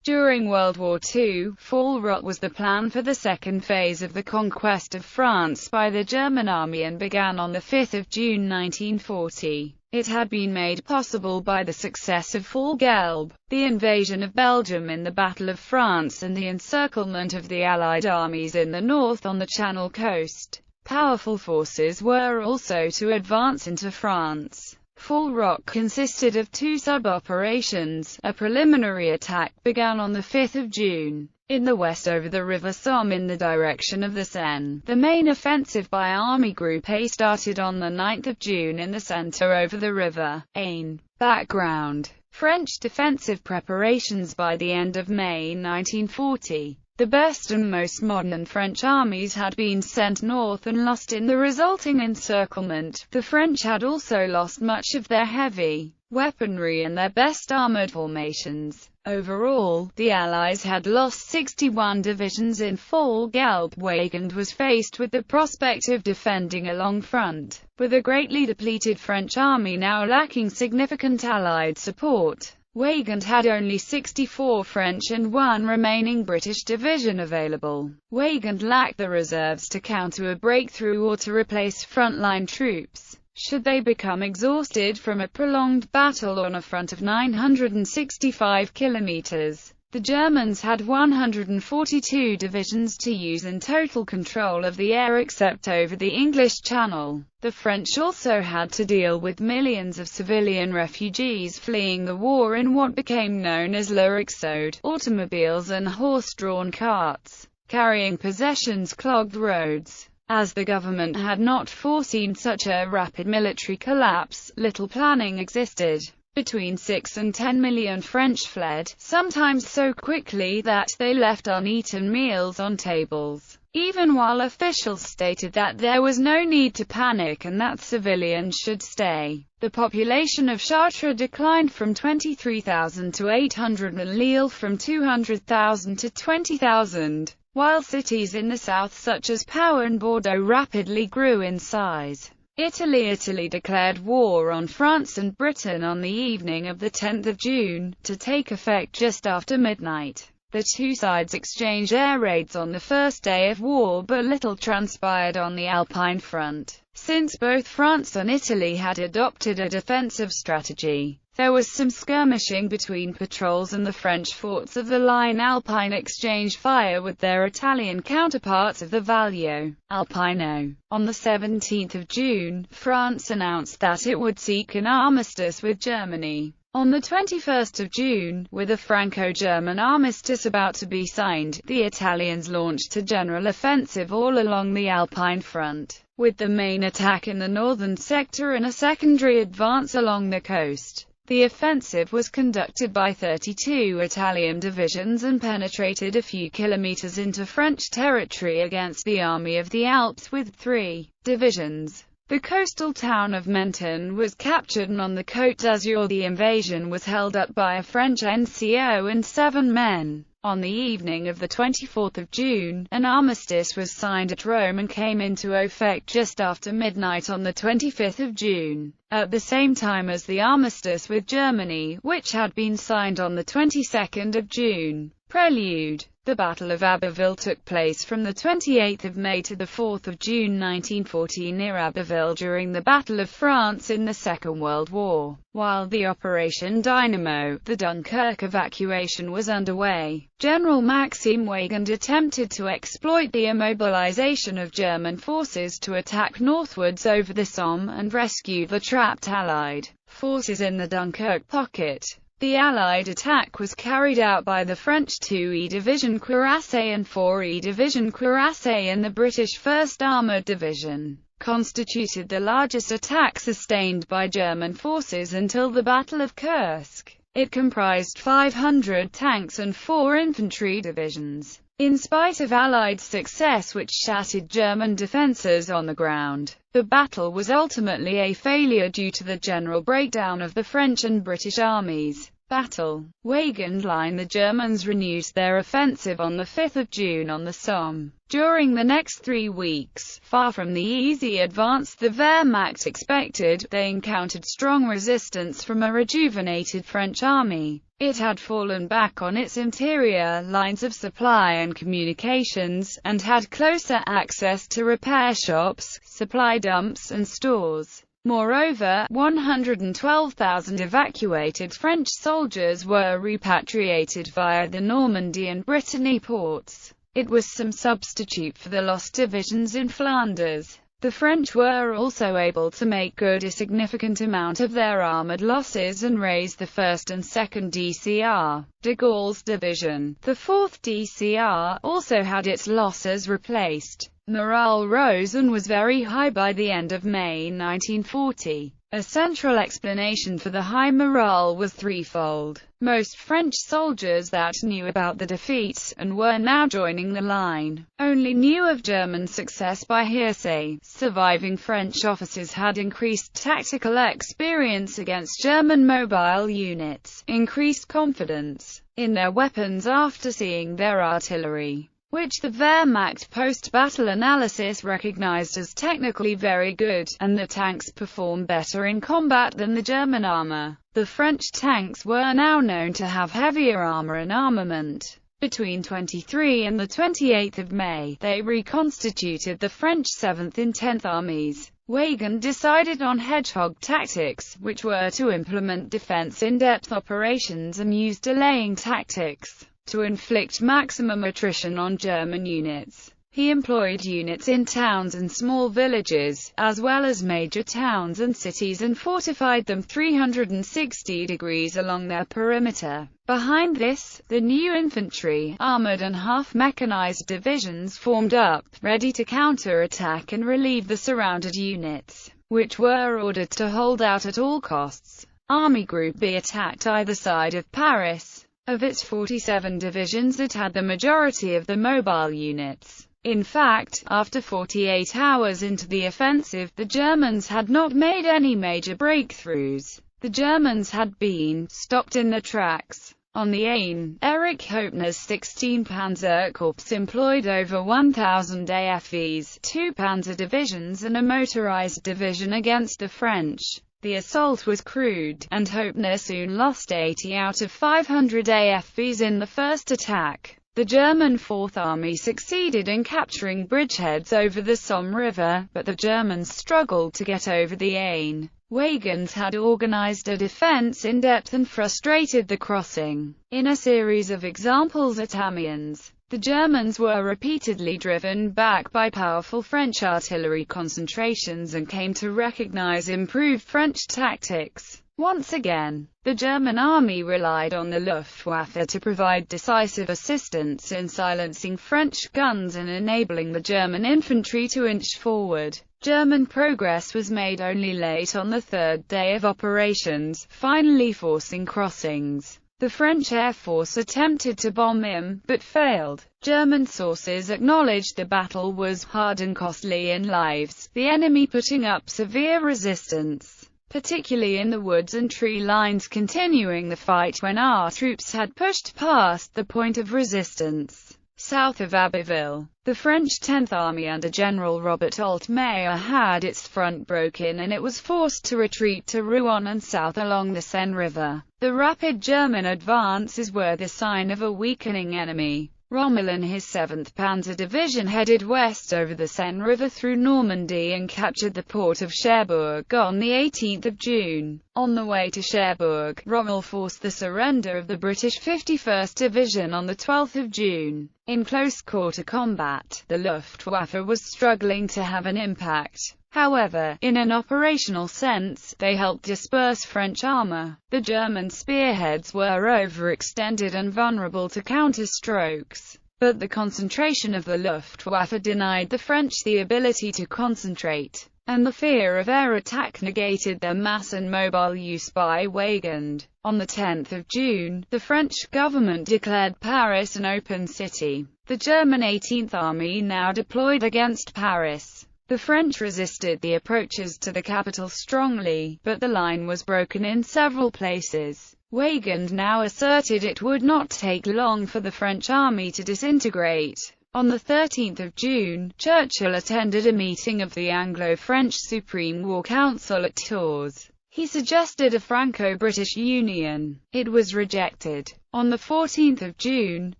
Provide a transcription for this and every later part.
During World War II, Fall Rock was the plan for the second phase of the conquest of France by the German army and began on 5 June 1940. It had been made possible by the success of Fall Gelb, the invasion of Belgium in the Battle of France and the encirclement of the Allied armies in the north on the Channel coast. Powerful forces were also to advance into France. Fall Rock consisted of two sub-operations. A preliminary attack began on 5 June, in the west over the River Somme in the direction of the Seine. The main offensive by Army Group A started on 9 June in the center over the River Aisne. Background: French defensive preparations. By the end of May 1940, the best and most modern French armies had been sent north and lost in the resulting encirclement. The French had also lost much of their heavy weaponry and their best armored formations. Overall, the Allies had lost 61 divisions in Fall Gelb. Weygand was faced with the prospect of defending a long front, with a greatly depleted French army now lacking significant Allied support. Weygand had only 64 French and 1 remaining British division available. Weygand lacked the reserves to counter a breakthrough or to replace frontline troops, should they become exhausted from a prolonged battle on a front of 965 kilometers. The Germans had 142 divisions to use and total control of the air except over the English Channel. The French also had to deal with millions of civilian refugees fleeing the war in what became known as l'Exode, automobiles and horse-drawn carts, carrying possessions clogged roads. As the government had not foreseen such a rapid military collapse, little planning existed. Between 6 and 10 million French fled, sometimes so quickly that they left uneaten meals on tables, even while officials stated that there was no need to panic and that civilians should stay. The population of Chartres declined from 23,000 to 800 and Lille from 200,000 to 20,000, while cities in the south such as Pau and Bordeaux rapidly grew in size. Italy declared war on France and Britain on the evening of 10 June, to take effect just after midnight. The two sides exchanged air raids on the first day of war, but little transpired on the Alpine front, since both France and Italy had adopted a defensive strategy. There was some skirmishing between patrols and the French forts of the line Alpine exchanged fire with their Italian counterparts of the Vallo Alpino. On 17 June, France announced that it would seek an armistice with Germany. On 21 June, with a Franco-German armistice about to be signed, the Italians launched a general offensive all along the Alpine front, with the main attack in the northern sector and a secondary advance along the coast. The offensive was conducted by 32 Italian divisions and penetrated a few kilometers into French territory against the Army of the Alps with 3 divisions. The coastal town of Menton was captured, and on the Côte d'Azur the invasion was held up by a French NCO and 7 men. On the evening of 24 June, an armistice was signed at Rome and came into effect just after midnight on 25 June, at the same time as the armistice with Germany, which had been signed on 22 June. Prelude: the Battle of Abbeville took place from 28 May to 4 June 1940 near Abbeville during the Battle of France in the Second World War. While the Operation Dynamo, the Dunkirk evacuation, was underway, General Maxime Weygand attempted to exploit the immobilization of German forces to attack northwards over the Somme and rescue the trapped Allied forces in the Dunkirk pocket. The Allied attack was carried out by the French 2E Division Cuirassiers and 4E Division Cuirassiers, and the British 1st Armoured Division constituted the largest attack sustained by German forces until the Battle of Kursk. It comprised 500 tanks and 4 infantry divisions. In spite of Allied success which shattered German defences on the ground, the battle was ultimately a failure due to the general breakdown of the French and British armies. Battle Weygand Line. The Germans renewed their offensive on 5 June on the Somme. During the next 3 weeks, far from the easy advance the Wehrmacht expected, they encountered strong resistance from a rejuvenated French army. It had fallen back on its interior lines of supply and communications, and had closer access to repair shops, supply dumps and stores. Moreover, 112,000 evacuated French soldiers were repatriated via the Normandy and Brittany ports. It was some substitute for the lost divisions in Flanders. The French were also able to make good a significant amount of their armoured losses and raise the 1st and 2nd DCR. De Gaulle's division, the 4th DCR, also had its losses replaced. Morale rose and was very high by the end of May 1940. A central explanation for the high morale was threefold. Most French soldiers that knew about the defeat, and were now joining the line, only knew of German success by hearsay. Surviving French officers had increased tactical experience against German mobile units, increased confidence in their weapons after seeing their artillery, which the Wehrmacht post-battle analysis recognized as technically very good, and the tanks perform better in combat than the German armor. The French tanks were now known to have heavier armor and armament. Between 23 and 28 May, they reconstituted the French 7th and 10th Armies. Weygand decided on hedgehog tactics, which were to implement defense in-depth operations and use delaying tactics to inflict maximum attrition on German units. He employed units in towns and small villages, as well as major towns and cities, and fortified them 360 degrees along their perimeter. Behind this, the new infantry, armored and half-mechanized divisions formed up, ready to counter-attack and relieve the surrounded units, which were ordered to hold out at all costs. Army Group B attacked either side of Paris. Of its 47 divisions, it had the majority of the mobile units. In fact, after 48 hours into the offensive, the Germans had not made any major breakthroughs. The Germans had been stopped in their tracks. On the Aisne, Erich Hoepner's 16 Panzer Corps employed over 1,000 AFVs, 2 panzer divisions and a motorized division against the French. The assault was crude, and Hoepner soon lost 80 out of 500 AFVs in the first attack. The German Fourth Army succeeded in capturing bridgeheads over the Somme River, but the Germans struggled to get over the Aisne. Weygand had organized a defense in depth and frustrated the crossing. In a series of examples at Amiens, the Germans were repeatedly driven back by powerful French artillery concentrations and came to recognize improved French tactics. Once again, the German army relied on the Luftwaffe to provide decisive assistance in silencing French guns and enabling the German infantry to inch forward. German progress was made only late on the third day of operations, finally forcing crossings. The French Air Force attempted to bomb him, but failed. German sources acknowledged the battle was hard and costly in lives, the enemy putting up severe resistance, particularly in the woods and tree lines, continuing the fight when our troops had pushed past the point of resistance. South of Abbeville, the French 10th Army under General Robert Altmeyer had its front broken and it was forced to retreat to Rouen and south along the Seine River. The rapid German advances were the sign of a weakening enemy. Rommel and his 7th Panzer Division headed west over the Seine River through Normandy and captured the port of Cherbourg on the 18th of June. On the way to Cherbourg, Rommel forced the surrender of the British 51st Division on the 12th of June. In close-quarter combat, the Luftwaffe was struggling to have an impact. However, in an operational sense, they helped disperse French armor. The German spearheads were overextended and vulnerable to counterstrokes, but the concentration of the Luftwaffe denied the French the ability to concentrate, and the fear of air attack negated their mass and mobile use by Weygand. On the 10th of June, the French government declared Paris an open city. The German 18th Army now deployed against Paris. The French resisted the approaches to the capital strongly, but the line was broken in several places. Weygand now asserted it would not take long for the French army to disintegrate. On 13 June, Churchill attended a meeting of the Anglo-French Supreme War Council at Tours. He suggested a Franco-British union. It was rejected. On 14 June,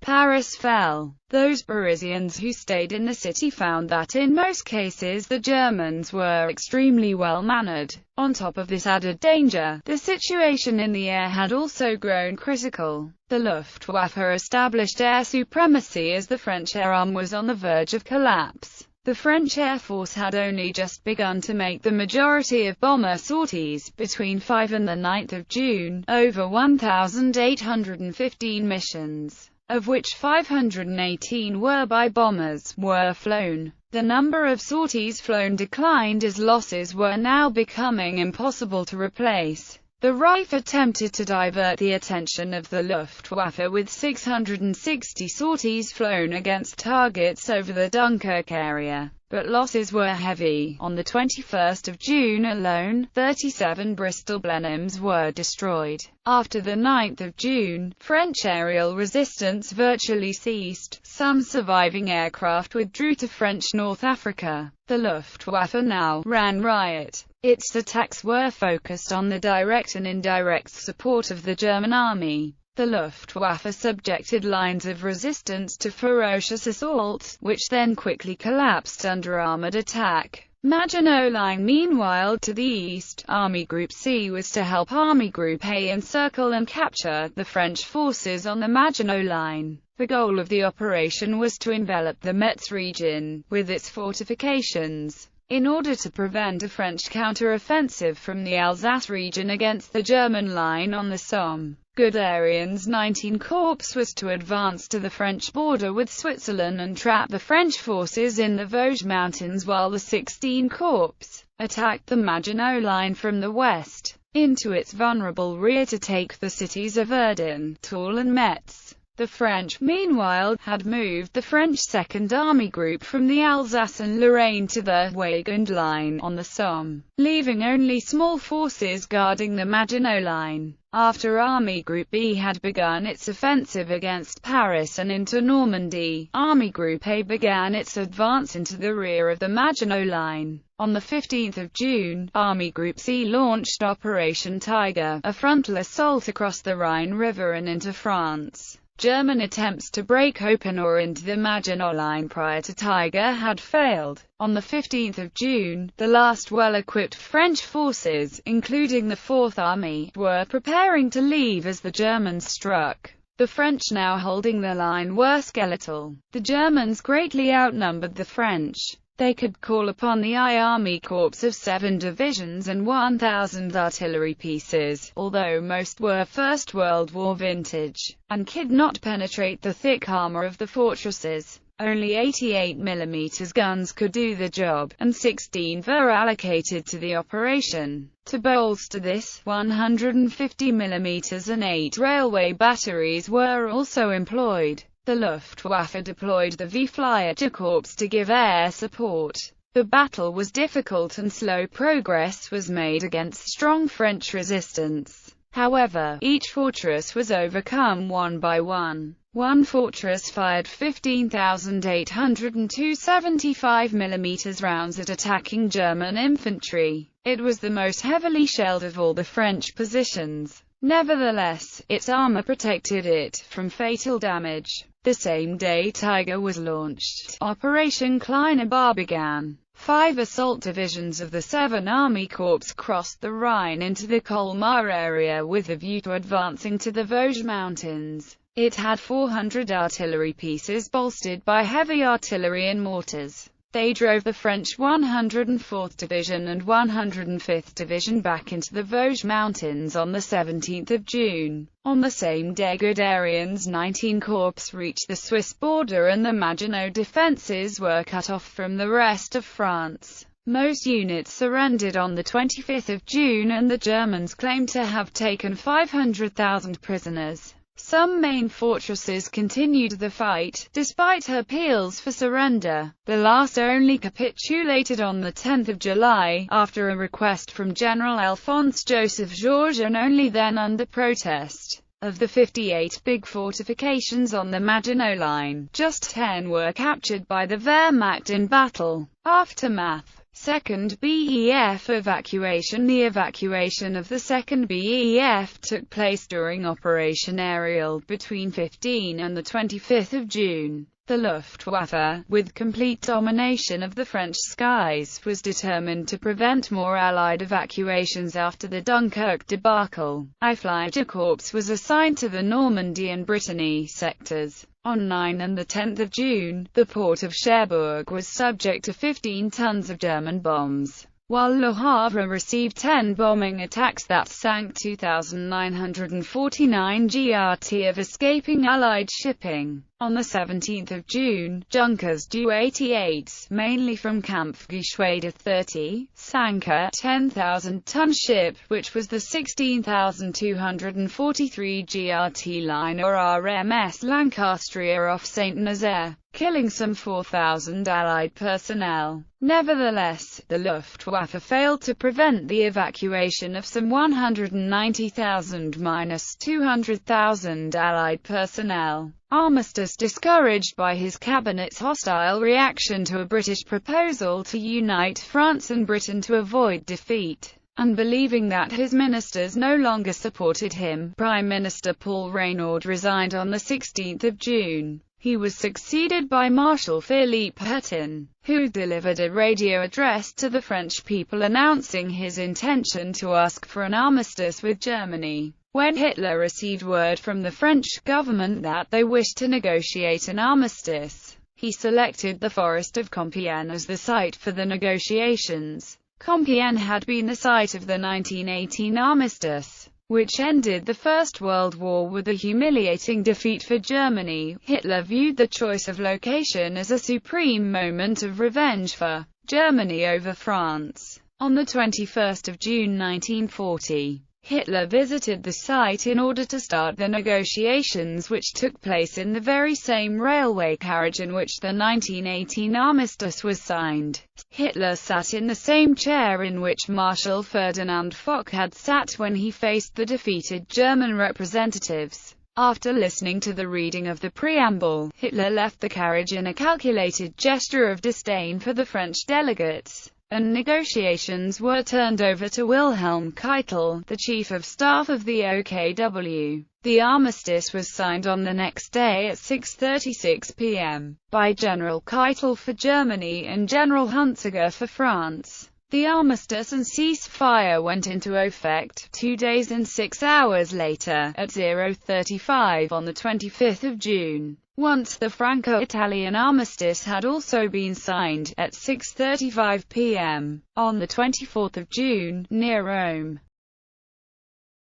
Paris fell. Those Parisians who stayed in the city found that in most cases the Germans were extremely well-mannered. On top of this added danger, the situation in the air had also grown critical. The Luftwaffe established air supremacy as the French air arm was on the verge of collapse. The French Air Force had only just begun to make the majority of bomber sorties. Between 5 and 9 June, over 1,815 missions, of which 518 were by bombers, were flown. The number of sorties flown declined as losses were now becoming impossible to replace. The RAF attempted to divert the attention of the Luftwaffe with 660 sorties flown against targets over the Dunkirk area, but losses were heavy. On 21 June alone, 37 Bristol Blenheims were destroyed. After 9 June, French aerial resistance virtually ceased. Some surviving aircraft withdrew to French North Africa. The Luftwaffe now ran riot. Its attacks were focused on the direct and indirect support of the German army. The Luftwaffe subjected lines of resistance to ferocious assaults, which then quickly collapsed under armored attack. Maginot Line. Meanwhile, to the east, Army Group C was to help Army Group A encircle and capture the French forces on the Maginot Line. The goal of the operation was to envelop the Metz region, with its fortifications, in order to prevent a French counter-offensive from the Alsace region against the German line on the Somme. Guderian's 19th Corps was to advance to the French border with Switzerland and trap the French forces in the Vosges Mountains, while the 16th Corps attacked the Maginot Line from the west, into its vulnerable rear to take the cities of Verdun, Toul and Metz. The French, meanwhile, had moved the French Second Army Group from the Alsace and Lorraine to the Weygand Line on the Somme, leaving only small forces guarding the Maginot Line. After Army Group B had begun its offensive against Paris and into Normandy, Army Group A began its advance into the rear of the Maginot Line. On 15 June, Army Group C launched Operation Tiger, a frontal assault across the Rhine River and into France. German attempts to break open or into the Maginot Line prior to Tiger had failed. On 15 June, the last well-equipped French forces, including the Fourth Army, were preparing to leave as the Germans struck. The French now holding the line were skeletal. The Germans greatly outnumbered the French. They could call upon the I Army Corps of 7 divisions and 1,000 artillery pieces, although most were First World War vintage, and could not penetrate the thick armor of the fortresses. Only 88 mm guns could do the job, and 16 were allocated to the operation. To bolster this, 150 mm and 8 railway batteries were also employed. The Luftwaffe deployed the V Flyer Corps to give air support. The battle was difficult and slow progress was made against strong French resistance. However, each fortress was overcome one by one. One fortress fired 15,802 75 mm rounds at attacking German infantry. It was the most heavily shelled of all the French positions. Nevertheless, its armor protected it from fatal damage. The same day Tiger was launched, Operation Kleine Bar began. 5 assault divisions of the 7th Army Corps crossed the Rhine into the Colmar area with a view to advancing to the Vosges Mountains. It had 400 artillery pieces bolstered by heavy artillery and mortars. They drove the French 104th Division and 105th Division back into the Vosges Mountains on 17 June. On the same day Guderian's 19th Corps reached the Swiss border and the Maginot defences were cut off from the rest of France. Most units surrendered on 25 June and the Germans claimed to have taken 500,000 prisoners. Some main fortresses continued the fight, despite her appeals for surrender. The last only capitulated on 10 July, after a request from General Alphonse Joseph Georges, and only then under protest. Of the 58 big fortifications on the Maginot Line, just 10 were captured by the Wehrmacht in battle. Aftermath. 2nd Bef Evacuation. The evacuation of the 2nd Bef took place during Operation Ariel, between 15 and 25 June. The Luftwaffe, with complete domination of the French skies, was determined to prevent more Allied evacuations after the Dunkirk debacle. A Flyger Corps was assigned to the Normandy and Brittany sectors. On 9 and 10 June, the port of Cherbourg was subject to 15 tons of German bombs, while Le Havre received 10 bombing attacks that sank 2,949 GRT of escaping Allied shipping. On 17 June, Junkers Ju-88s, mainly from Kampfgeschwader 30, sank a 10,000-ton ship, which was the 16,243 GRT liner RMS Lancastria off St. Nazaire, killing some 4,000 Allied personnel. Nevertheless, the Luftwaffe failed to prevent the evacuation of some 190,000–200,000 Allied personnel. Armistice. Discouraged by his cabinet's hostile reaction to a British proposal to unite France and Britain to avoid defeat, and believing that his ministers no longer supported him, Prime Minister Paul Reynaud resigned on 16 June. He was succeeded by Marshal Philippe Pétain, who delivered a radio address to the French people announcing his intention to ask for an armistice with Germany. When Hitler received word from the French government that they wished to negotiate an armistice, he selected the forest of Compiègne as the site for the negotiations. Compiègne had been the site of the 1918 armistice, which ended the First World War with a humiliating defeat for Germany. Hitler viewed the choice of location as a supreme moment of revenge for Germany over France. On 21 June 1940, Hitler visited the site in order to start the negotiations, which took place in the very same railway carriage in which the 1918 armistice was signed. Hitler sat in the same chair in which Marshal Ferdinand Foch had sat when he faced the defeated German representatives. After listening to the reading of the preamble, Hitler left the carriage in a calculated gesture of disdain for the French delegates, and negotiations were turned over to Wilhelm Keitel, the chief of staff of the OKW. The armistice was signed on the next day at 6:36 p.m. by General Keitel for Germany and General Hunziger for France. The armistice and ceasefire went into effect 2 days and 6 hours later, at 0:35 on 25 June. Once the Franco-Italian armistice had also been signed, at 6:35 p.m. on 24 June, near Rome.